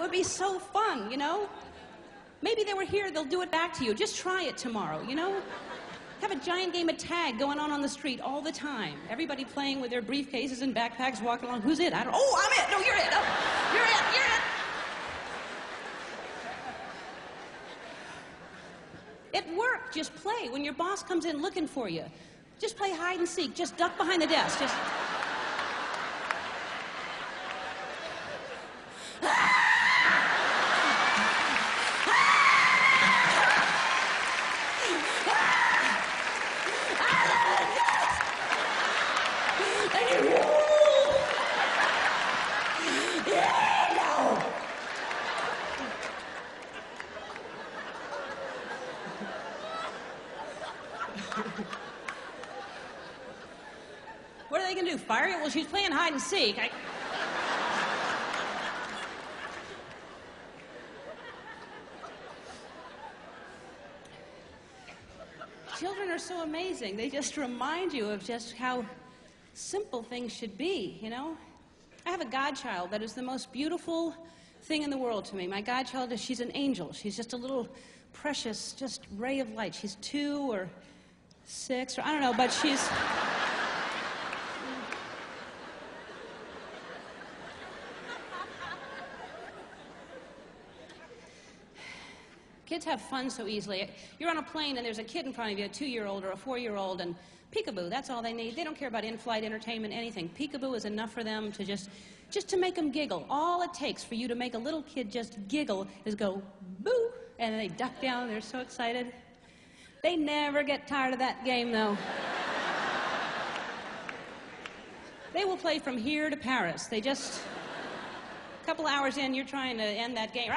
would be so fun, you know? Maybe they were here, they'll do it back to you. Just try it tomorrow, you know? Have a giant game of tag going on the street all the time. Everybody playing with their briefcases and backpacks, walking along. Who's it? I don't. Oh, I'm it. No, you're it. Oh, you're it. You're it. At work, just play. When your boss comes in looking for you, just play hide and seek. Just duck behind the desk. Just. What are they going to do, fire you? Well, she's playing hide and seek. Children are so amazing. They just remind you of just how simple things should be, you know? I have a godchild that is the most beautiful thing in the world to me. My godchild, she's an angel. She's just a little precious, just ray of light. She's 2 or 6, or I don't know, but she's... Kids have fun so easily. You're on a plane and there's a kid in front of you, a 2-year-old or a 4-year-old, and peekaboo, that's all they need. They don't care about in-flight entertainment, anything. Peekaboo is enough for them to just to make them giggle. All it takes for you to make a little kid just giggle is go, boo, and they duck down, they're so excited. They never get tired of that game, though. They will play from here to Paris. They just, a couple hours in, you're trying to end that game.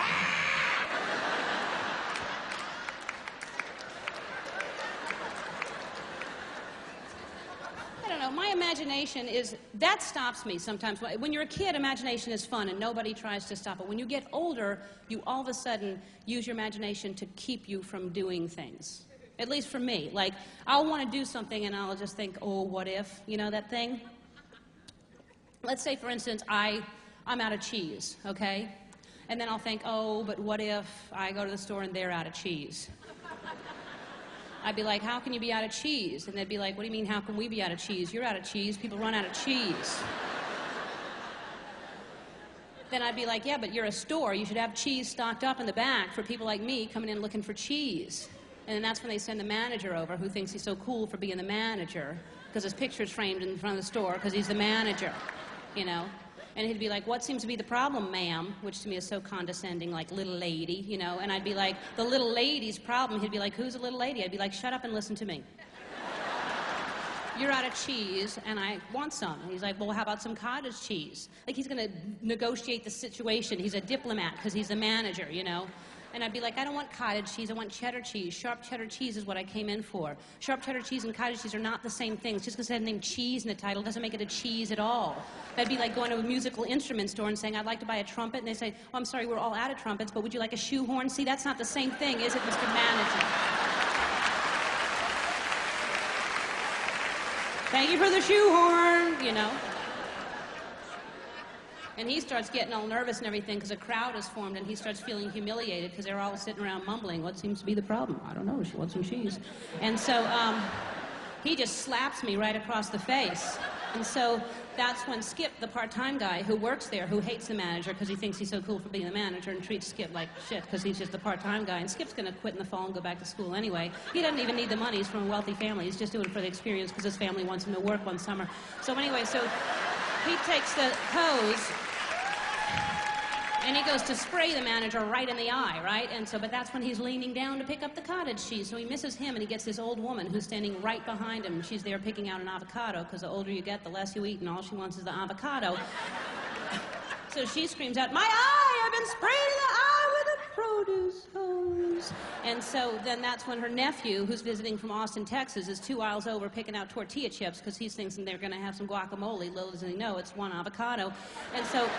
My imagination is, that stops me sometimes. When you're a kid, imagination is fun and nobody tries to stop it. When you get older, you all of a sudden use your imagination to keep you from doing things. At least for me. Like, I'll want to do something and I'll just think, oh, what if? You know that thing? Let's say, for instance, I'm out of cheese, okay? And then I'll think, oh, but what if I go to the store and they're out of cheese? I'd be like, how can you be out of cheese? And they'd be like, what do you mean, how can we be out of cheese? You're out of cheese. People run out of cheese. Then I'd be like, yeah, but you're a store. You should have cheese stocked up in the back for people like me coming in looking for cheese. And then that's when they send the manager over, who thinks he's so cool for being the manager, because his picture's framed in front of the store because he's the manager, you know? And he'd be like, what seems to be the problem, ma'am? Which to me is so condescending, like, little lady, you know? And I'd be like, the little lady's problem. He'd be like, who's a little lady? I'd be like, shut up and listen to me. You're out of cheese, and I want some. And he's like, well, how about some cottage cheese? Like, he's going to negotiate the situation. He's a diplomat because he's a manager, you know? And I'd be like, I don't want cottage cheese, I want cheddar cheese. Sharp cheddar cheese is what I came in for. Sharp cheddar cheese and cottage cheese are not the same things. Just because it has the name cheese in the title doesn't make it a cheese at all. That'd be like going to a musical instrument store and saying, I'd like to buy a trumpet, and they say, oh, I'm sorry, we're all out of trumpets, but would you like a shoehorn? See, that's not the same thing, is it, Mr. Manager? Thank you for the shoehorn, you know. And he starts getting all nervous and everything because a crowd is formed, and he starts feeling humiliated because they're all sitting around mumbling, what seems to be the problem? I don't know, she wants some cheese. And so he just slaps me right across the face. And so that's when Skip, the part-time guy who works there, who hates the manager because he thinks he's so cool for being the manager, and treats Skip like shit because he's just the part-time guy. And Skip's going to quit in the fall and go back to school anyway. He doesn't even need the money. He's from a wealthy family. He's just doing it for the experience because his family wants him to work one summer. So anyway, so he takes the hose and he goes to spray the manager right in the eye, right? And so, but that's when he's leaning down to pick up the cottage cheese. So he misses him, and he gets this old woman who's standing right behind him. She's there picking out an avocado, because the older you get, the less you eat, and all she wants is the avocado. So she screams out, my eye! I've been spraying the eye with a produce hose. And so then that's when her nephew, who's visiting from Austin, Texas, is 2 aisles over picking out tortilla chips, because he's thinking they're going to have some guacamole. Little does he know, it's one avocado. And so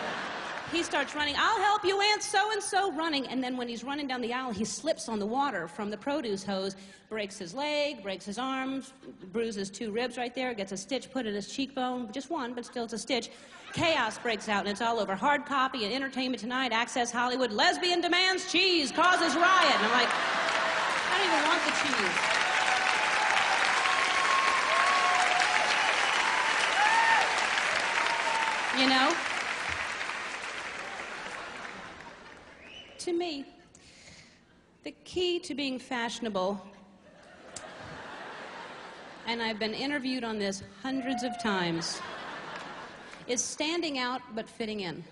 He starts running, "I'll help you, Aunt so-and-so," running. And then when he's running down the aisle, he slips on the water from the produce hose, breaks his leg, breaks his arms, bruises 2 ribs right there, gets a stitch put in his cheekbone, just one, but still it's a stitch. Chaos breaks out, and it's all over. Hard copy and Entertainment Tonight, Access Hollywood, lesbian demands cheese, causes riot. And I'm like, I don't even want the cheese. You know? To me, the key to being fashionable, and I've been interviewed on this hundreds of times, is standing out but fitting in.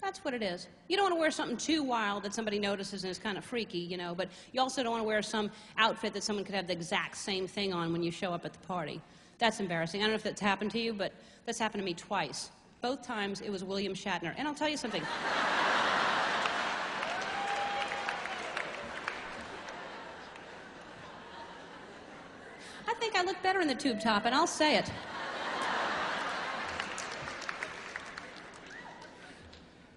That's what it is. You don't want to wear something too wild that somebody notices and is kind of freaky, you know, but you also don't want to wear some outfit that someone could have the exact same thing on when you show up at the party. That's embarrassing. I don't know if that's happened to you, but that's happened to me twice. Both times it was William Shatner. And I'll tell you something. I think I look better in the tube top, and I'll say it.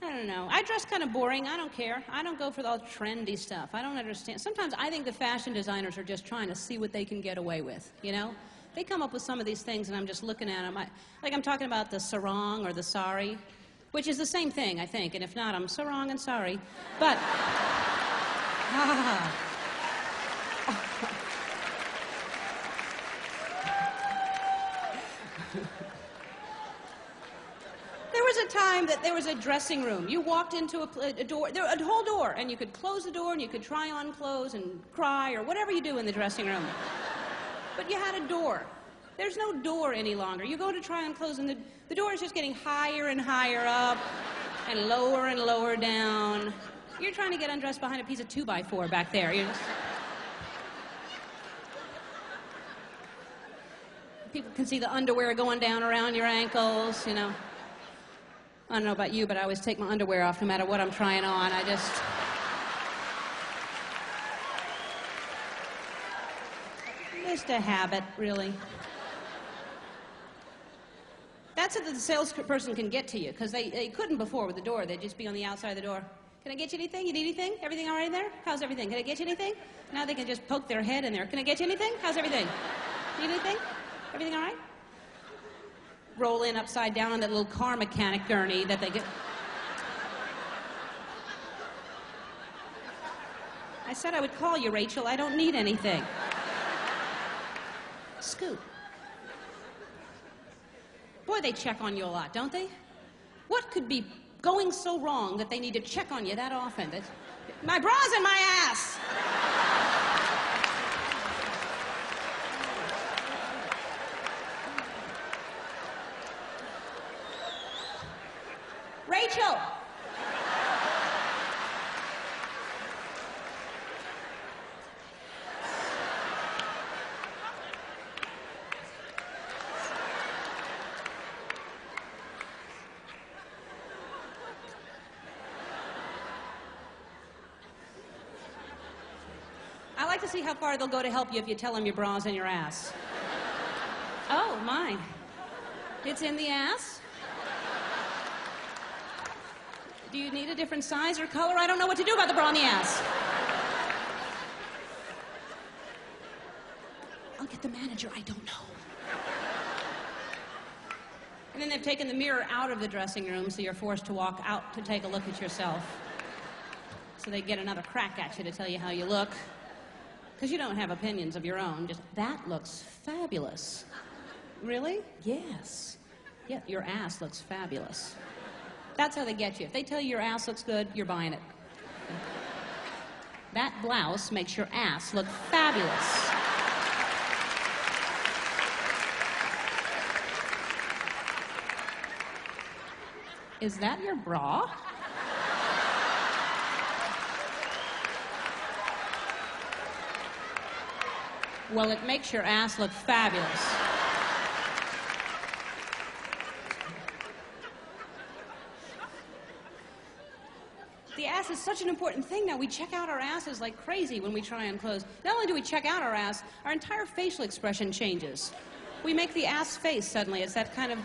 I don't know. I dress kind of boring. I don't care. I don't go for all trendy stuff. I don't understand. Sometimes I think the fashion designers are just trying to see what they can get away with, you know? They come up with some of these things, and I'm just looking at them. Like I'm talking about the sarong or the sari, which is the same thing, I think. And if not, I'm sarong and sorry. But... There was a time that there was a dressing room. You walked into a door, a whole door, and you could close the door, and you could try on clothes and cry, or whatever you do in the dressing room. But you had a door. There's no door any longer. You go to try on clothes, and the door is just getting higher and higher up, and lower down. You're trying to get undressed behind a piece of 2x4 back there. You're just... People can see the underwear going down around your ankles, you know. I don't know about you, but I always take my underwear off no matter what I'm trying on. Just a habit, really. That's if the salesperson can get to you, because they couldn't before with the door. They'd just be on the outside of the door. "Can I get you anything? You need anything? Everything all right in there? How's everything? Can I get you anything?" Now they can just poke their head in there. "Can I get you anything? How's everything? Need anything? Everything all right?" Roll in upside down on that little car mechanic gurney that they get. I said I would call you, Rachel. I don't need anything. Scoot. Boy, they check on you a lot, don't they? What could be going so wrong that they need to check on you that often? My bra's in my ass! Rachel! I like to see how far they'll go to help you if you tell them your bra's in your ass. Oh, my. It's in the ass? Do you need a different size or color? I don't know what to do about the bra in the ass. I'll get the manager. I don't know. And then they've taken the mirror out of the dressing room, so you're forced to walk out to take a look at yourself. So they get another crack at you to tell you how you look. Because you don't have opinions of your own. Just, "That looks fabulous." Really? Yes. Yeah, your ass looks fabulous. That's how they get you. If they tell you your ass looks good, you're buying it. That blouse makes your ass look fabulous. Is that your bra? Well, it makes your ass look fabulous. The ass is such an important thing now. We check out our asses like crazy when we try on clothes. Not only do we check out our ass, our entire facial expression changes. We make the ass face suddenly. It's that kind of